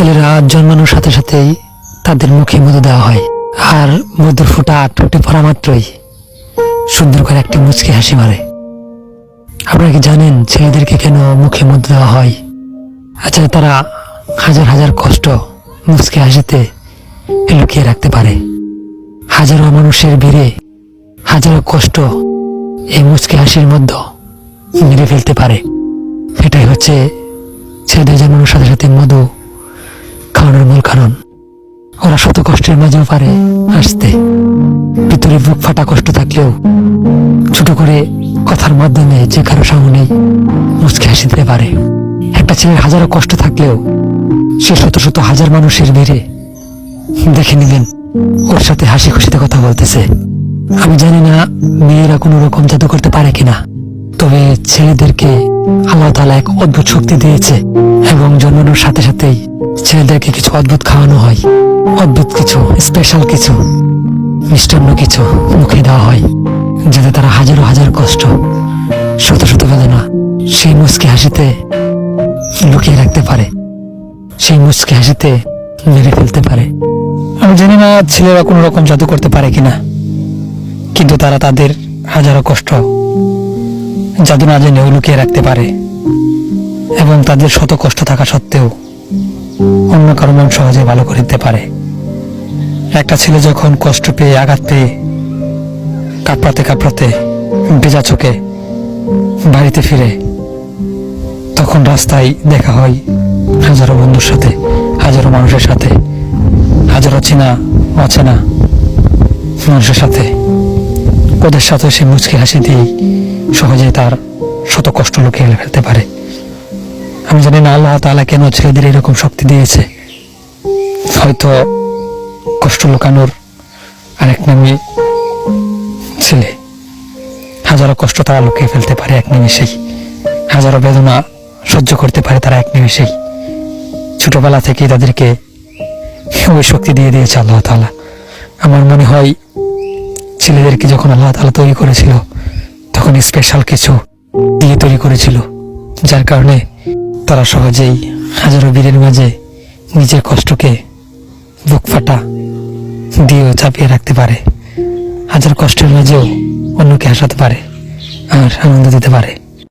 ছেলেরা জন্মানোর সাথে সাথেই তাদের মুখে মধু দেওয়া হয়, আর মধুর ফোঁটা ঠোঁটে পড়া মাত্রই সুন্দর করে একটি মুচকি হাসি মারে। আপনারা কি জানেন ছেলেদেরকে কেন মুখে মধু দেওয়া হয়? আচ্ছা, তারা হাজার হাজার কষ্ট মুচকি হাসিতে লুকিয়ে রাখতে পারে। হাজারো মানুষের ভিড়ে হাজারো কষ্ট এই মুচকি হাসির মধ্যে মেরে ফেলতে পারে। এটাই হচ্ছে ছেলেদের জন্মানোর সাথে সাথে মধু খাওয়ানোর মূল কারণ। ওরা শত কষ্টের মাঝেও পারে হাসতে। ভিতরে বুক ফাটা কষ্ট থাকলেও ছোট করে কথার মাধ্যমে যে কারো সামনে মুচকি হাসি দিতে পারে। একটা ছেলের হাজারো কষ্ট থাকলেও সে শত শত হাজার মানুষের ভিড়ে দেখে নিবেন ওর সাথে হাসি খুশিতে কথা বলতেছে। আমি জানি না মেয়েরা কোনো রকম জাদু করতে পারে কিনা, তবে ছেলেদেরকে আল্লাহ তাআলা এক অদ্ভুত শক্তি দিয়েছে, এবং জন্মানোর সাথে সাথেই ছেলেদেরকে কিছু অদ্ভুত খাওয়ানো হয়। অদ্ভুত কিছু স্পেশাল কিছু মিষ্টান্ন কিছু মুখে দেওয়া হয়, যাতে তারা হাজারো হাজার কষ্ট শত শত বেদনা সেই মুচকি হাসিতে লুকিয়ে রাখতে পারে, সেই মুচকি হাসিতে মেরে ফেলতে পারে। আমি জানি না ছেলেরা কোনো রকম জাদু করতে পারে কিনা, কিন্তু তারা তাদের হাজারো কষ্ট জাদু না জেনেও লুকিয়ে রাখতে পারে, এবং তাদের শত কষ্ট থাকা সত্ত্বেও অন্য কারো মন সহজে ভালো করে দিতে পারে। একটা ছেলে যখন কষ্ট পেয়ে আঘাত পেয়ে কাঁপড়াতে কাঁপড়াতে ভেজা চোখে বাড়িতে ফিরে, তখন রাস্তায় দেখা হয় হাজারো বন্ধুর সাথে, হাজারো মানুষের সাথে, হাজারো চেনা অচেনা মানুষের সাথে। ওদের সাথে সে মুচকি হাসি দিয়ে সহজেই তার শত কষ্ট লুকিয়ে ফেলতে পারে। আমি জানি না আল্লাহ তাআলা কেন ছেলেদের এরকম শক্তি দিয়েছে। হয়তো কষ্ট লুকানোর আরেক নামে ছেলে। হাজারো কষ্ট তারা লুকিয়ে ফেলতে পারে এক নিমেষেই, হাজারো বেদনা সহ্য করতে পারে তারা এক নিমেষেই। ছোটবেলা থেকেই তাদেরকে ওই শক্তি দিয়ে দিয়েছে আল্লাহ তাআলা। আমার মনে হয় ছেলেদেরকে যখন আল্লাহ তাআলা তৈরি করেছিল, তখন স্পেশাল কিছু দিয়ে তৈরি করেছিল, যার কারণে তারা সহজেই হাজারো বীরের মাঝে নিজের কষ্টকে বুক ফাটা দিয়েও চাপিয়ে রাখতে পারে, হাজার কষ্টের মাঝেও অন্যকে হাসাতে পারে আর আনন্দ দিতে পারে।